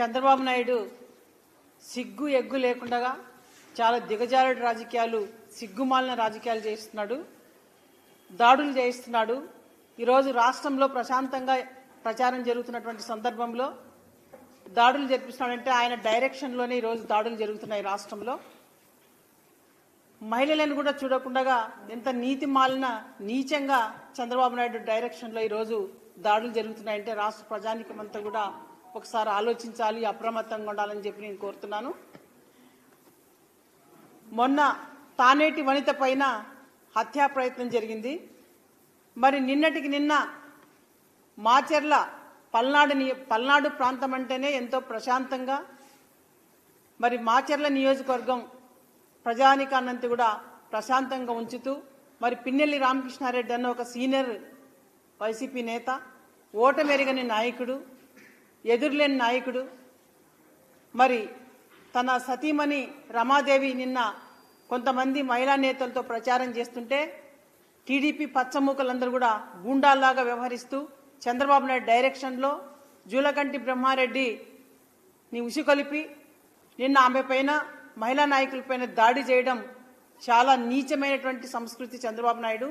చంద్రబాబు నాయుడు సిగ్గు ఎగ్గు లేకుండా చాలా దిగజారుడు రాజకీయాలు, సిగ్గుమాలిన రాజకీయాలు చేస్తున్నాడు, దాడులు చేయిస్తున్నాడు. ఈరోజు రాష్ట్రంలో ప్రశాంతంగా ప్రచారం జరుగుతున్నటువంటి సందర్భంలో దాడులు జరిపిస్తున్నాడంటే ఆయన డైరెక్షన్లోనే ఈరోజు దాడులు జరుగుతున్నాయి. రాష్ట్రంలో మహిళలను కూడా చూడకుండా ఎంత నీతిమాలిన నీచంగా చంద్రబాబు నాయుడు డైరెక్షన్లో ఈరోజు దాడులు జరుగుతున్నాయంటే రాష్ట్ర ప్రజానీకమంతా కూడా ఒకసారి ఆలోచించాలి, అప్రమత్తంగా ఉండాలని చెప్పి నేను కోరుతున్నాను. మొన్న తానేటి వనిత పైన హత్యా ప్రయత్నం జరిగింది. మరి నిన్నటికి నిన్న మాచర్ల పల్నాడు ప్రాంతం అంటేనే ఎంతో ప్రశాంతంగా, మరి మాచర్ల నియోజకవర్గం ప్రజానికాన్నంతా కూడా ప్రశాంతంగా ఉంచుతూ, మరి పిన్నెల్లి రామకృష్ణారెడ్డి అన్న ఒక సీనియర్ వైసీపీ నేత, ఓటమెరగని నాయకుడు, ఎదురులేని నాయకుడు, మరి తన సతీమణి రమాదేవి నిన్న కొంతమంది మహిళా నేతలతో ప్రచారం చేస్తుంటే టీడీపీ పచ్చమూకలందరూ కూడా గూండాల్లాగా వ్యవహరిస్తూ చంద్రబాబు నాయుడు డైరెక్షన్లో జూలకంటి బ్రహ్మారెడ్డి ని ఉసికొలిపి నిన్న ఆమె పైన, మహిళా నాయకులపైన దాడి చేయడం చాలా నీచమైనటువంటి సంస్కృతి. చంద్రబాబు నాయుడు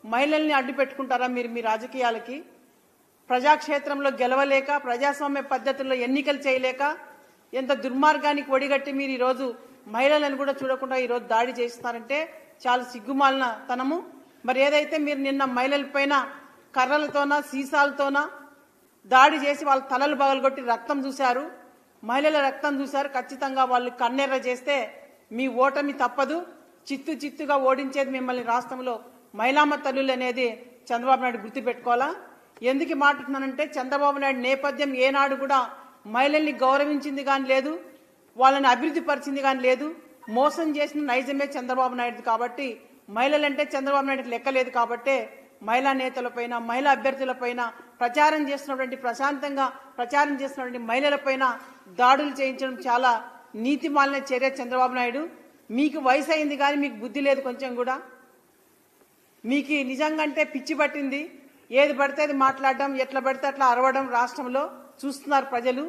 మహిళల్ని అడ్డు పెట్టుకుంటారా మీరు మీ రాజకీయాలకి? ప్రజాక్షేత్రంలో గెలవలేక, ప్రజాస్వామ్య పద్ధతుల్లో ఎన్నికలు చేయలేక ఎంత దుర్మార్గానికి ఒడిగట్టి మీరు ఈరోజు మహిళలను కూడా చూడకుండా ఈరోజు దాడి చేస్తున్నారంటే చాలా సిగ్గుమాలిన తనము. మరి ఏదైతే మీరు నిన్న మహిళలపైన కర్రలతోనా సీసాలతోనా దాడి చేసి వాళ్ళ తలలు పగలగొట్టి రక్తం చూశారు, మహిళల రక్తం చూశారు, ఖచ్చితంగా వాళ్ళు కన్నెర్ర చేస్తే మీ ఓటమి తప్పదు. చిత్తుగా ఓడించేది మిమ్మల్ని రాష్ట్రంలో మహిళామ తల్లులు అనేది చంద్రబాబు నాయుడు గుర్తుపెట్టుకోవాలా. ఎందుకు మాట్లాడుతున్నానంటే చంద్రబాబు నాయుడు నేపథ్యం ఏనాడు కూడా మహిళల్ని గౌరవించింది కానీ లేదు, వాళ్ళని అభివృద్ధి పరిచింది కానీ లేదు. మోసం చేసిన నైజమే చంద్రబాబు నాయుడు. కాబట్టి మహిళలంటే చంద్రబాబు నాయుడు లెక్కలేదు. కాబట్టే మహిళా నేతలపైన, మహిళా అభ్యర్థులపైన ప్రచారం చేస్తున్నటువంటి, ప్రశాంతంగా ప్రచారం చేస్తున్నటువంటి మహిళలపైన దాడులు చేయించడం చాలా నీతిమాలిన చర్య. చంద్రబాబు నాయుడు మీకు వయసు అయింది కానీ మీకు బుద్ధి లేదు కొంచెం కూడా. మీకు నిజంగా అంటే పిచ్చి పట్టింది. ఏది పడితే అది మాట్లాడడం, ఎట్లా పడితే అట్లా అరవడం రాష్ట్రంలో చూస్తున్నారు ప్రజలు.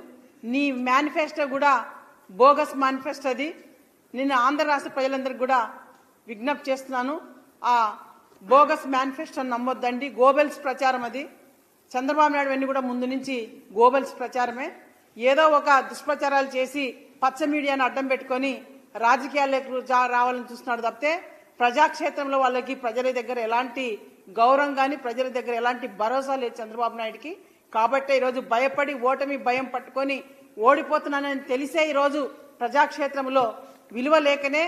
నీ మేనిఫెస్టో కూడా బోగస్ మేనిఫెస్టో. అది నిన్న ఆంధ్ర రాష్ట్ర ప్రజలందరికీ కూడా విజ్ఞప్తి చేస్తున్నాను, ఆ బోగస్ మేనిఫెస్టోని నమ్మొద్దండి. గోబెల్స్ ప్రచారం అది. చంద్రబాబు నాయుడు అన్ని కూడా ముందు నుంచి గోబెల్స్ ప్రచారమే. ఏదో ఒక దుష్ప్రచారాలు చేసి పచ్చ మీడియాను అడ్డం పెట్టుకొని రాజకీయాలకు రావాలని చూస్తున్నాడు తప్పితే ప్రజాక్షేత్రంలో వాళ్ళకి ప్రజల దగ్గర ఎలాంటి గౌరవం కానీ, ప్రజల దగ్గర ఎలాంటి భరోసా లేదు చంద్రబాబు నాయుడికి. కాబట్టి ఈరోజు భయపడి ఓటమి భయం పట్టుకొని ఓడిపోతున్నానని తెలిసే ఈరోజు ప్రజాక్షేత్రంలో విలువ లేకనే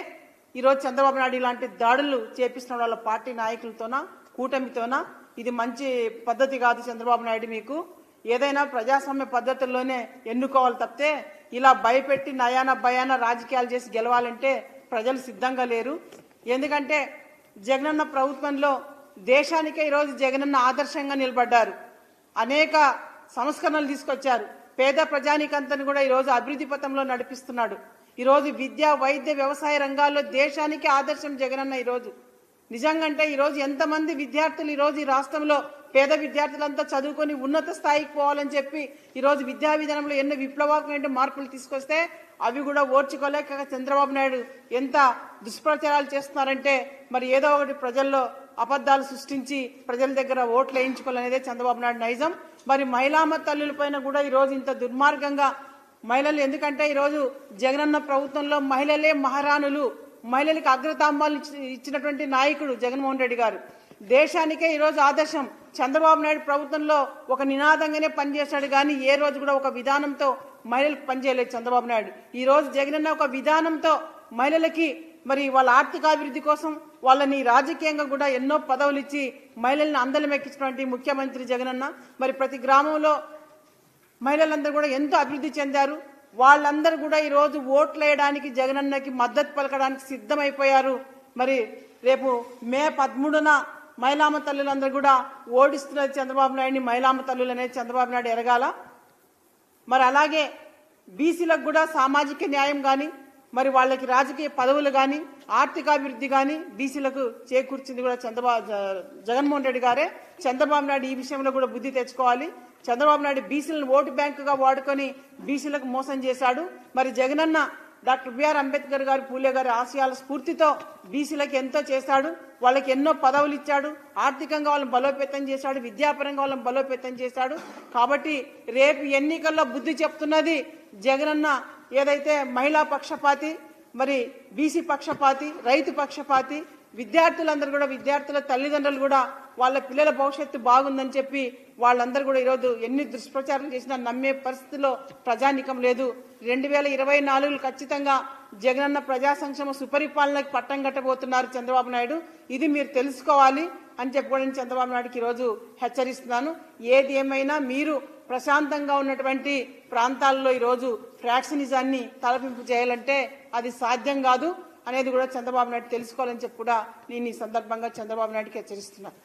ఈరోజు చంద్రబాబు నాయుడు ఇలాంటి దాడులు చేపిస్తున్న వాళ్ళ పార్టీ నాయకులతోనా, కూటమితోనా. ఇది మంచి పద్ధతి కాదు చంద్రబాబు నాయుడు. మీకు ఏదైనా ప్రజాస్వామ్య పద్ధతుల్లోనే ఎన్నుకోవాలి తప్పితే ఇలా భయపెట్టి నయాన భయాన రాజకీయాలు చేసి గెలవాలంటే ప్రజలు సిద్ధంగా లేరు. ఎందుకంటే జగనన్న ప్రభుత్వంలో దేశానికే ఈరోజు జగనన్న ఆదర్శంగా నిలబడ్డారు. అనేక సంస్కరణలు తీసుకొచ్చారు. పేద ప్రజానికంతని కూడా ఈరోజు అభివృద్ధి పథంలో నడిపిస్తున్నాడు. ఈరోజు విద్య, వైద్య, వ్యవసాయ రంగాల్లో దేశానికి ఆదర్శం జగనన్న. ఈరోజు నిజంగా అంటే ఈరోజు ఎంతమంది విద్యార్థులు ఈరోజు ఈ రాష్ట్రంలో పేద విద్యార్థులంతా చదువుకొని ఉన్నత స్థాయికి పోవాలని చెప్పి ఈరోజు విద్యా విధానంలో ఎన్నో విప్లవాత్మకమైన మార్పులు తీసుకొస్తే అవి కూడా ఓర్చుకోలేక చంద్రబాబు నాయుడు ఎంత దుష్ప్రచారాలు చేస్తున్నారంటే మరి ఏదో ఒకటి ప్రజల్లో అబద్ధాలు సృష్టించి ప్రజల దగ్గర ఓట్లు వేయించుకోవాలనేదే చంద్రబాబు నాయుడు నైజం. మరి మహిళామ తల్లుల పైన కూడా ఈరోజు ఇంత దుర్మార్గంగా మహిళలు, ఎందుకంటే ఈరోజు జగనన్న ప్రభుత్వంలో మహిళలే మహారాణులు, మహిళలకు అగ్రతాంబాలు ఇచ్చినటువంటి నాయకుడు జగన్మోహన్ రెడ్డి గారు. దేశానికే ఈరోజు ఆదర్శం. చంద్రబాబు నాయుడు ప్రభుత్వంలో ఒక నినాదంగానే పనిచేశాడు కానీ ఏ రోజు కూడా ఒక విధానంతో మహిళలకు పనిచేయలేదు చంద్రబాబు నాయుడు. ఈ రోజు జగనన్న ఒక విధానంతో మహిళలకి మరి వాళ్ళ ఆర్థికాభివృద్ధి కోసం వాళ్ళని రాజకీయంగా కూడా ఎన్నో పదవులు ఇచ్చి మహిళల్ని అందలం ఎక్కించినటువంటి ముఖ్యమంత్రి జగనన్న. మరి ప్రతి గ్రామంలో మహిళలందరూ కూడా ఎంతో అభివృద్ధి చెందారు. వాళ్ళందరూ కూడా ఈరోజు ఓట్లు వేయడానికి జగనన్నకి మద్దతు పలకడానికి సిద్ధమైపోయారు. మరి రేపు మే 13న మహిళామ తల్లులందరూ కూడా ఓడిస్తున్నది చంద్రబాబు నాయుడిని. మహిళామ తల్లులు అనేది చంద్రబాబు నాయుడు ఎరగాల. మరి అలాగే బీసీలకు కూడా సామాజిక న్యాయం కానీ, మరి వాళ్ళకి రాజకీయ పదవులు కానీ, ఆర్థికాభివృద్ధి కానీ బీసీలకు చేకూర్చింది కూడా జగన్మోహన్ రెడ్డి గారే. చంద్రబాబు నాయుడు ఈ విషయంలో కూడా బుద్ధి తెచ్చుకోవాలి. చంద్రబాబు నాయుడు బీసీలను ఓటు బ్యాంకుగా వాడుకొని బీసీలకు మోసం చేశాడు. మరి జగనన్న డాక్టర్ బిఆర్ అంబేద్కర్ గారు, పూలే గారి ఆశయాల స్ఫూర్తితో బీసీలకు ఎంతో చేశాడు. వాళ్ళకి ఎన్నో పదవులు ఇచ్చాడు, ఆర్థికంగా వాళ్ళని బలోపేతం చేశాడు, విద్యాపరంగా వాళ్ళని బలోపేతం చేశాడు. కాబట్టి రేపు ఎన్నికల్లో బుద్ధి చెప్తున్నది జగనన్న ఏదైతే మహిళా పక్షపాతి, మరి బీసీ పక్షపాతి, రైతు పక్షపాతి, విద్యార్థులందరూ కూడా, విద్యార్థుల తల్లిదండ్రులు కూడా వాళ్ళ పిల్లల భవిష్యత్తు బాగుందని చెప్పి వాళ్ళందరూ కూడా ఈరోజు ఎన్ని దుష్ప్రచారం చేసినా నమ్మే పరిస్థితిలో ప్రజానీకం లేదు. 2024 ఖచ్చితంగా జగనన్న ప్రజా సంక్షేమ సుపరిపాలనకు పట్టం కట్టబోతున్నారు చంద్రబాబు నాయుడు. ఇది మీరు తెలుసుకోవాలి అని చెప్పుకోవడం చంద్రబాబు నాయుడుకి ఈరోజు హెచ్చరిస్తున్నాను. ఏది ఏమైనా మీరు ప్రశాంతంగా ఉన్నటువంటి ప్రాంతాల్లో ఈరోజు ఫ్రాక్షనిజాన్ని తలపింపు చేయాలంటే అది సాధ్యం కాదు అనేది కూడా చంద్రబాబు నాయుడు తెలుసుకోవాలని చెప్పి కూడా నేను ఈ సందర్భంగా చంద్రబాబు నాయుడుకి హెచ్చరిస్తున్నాను.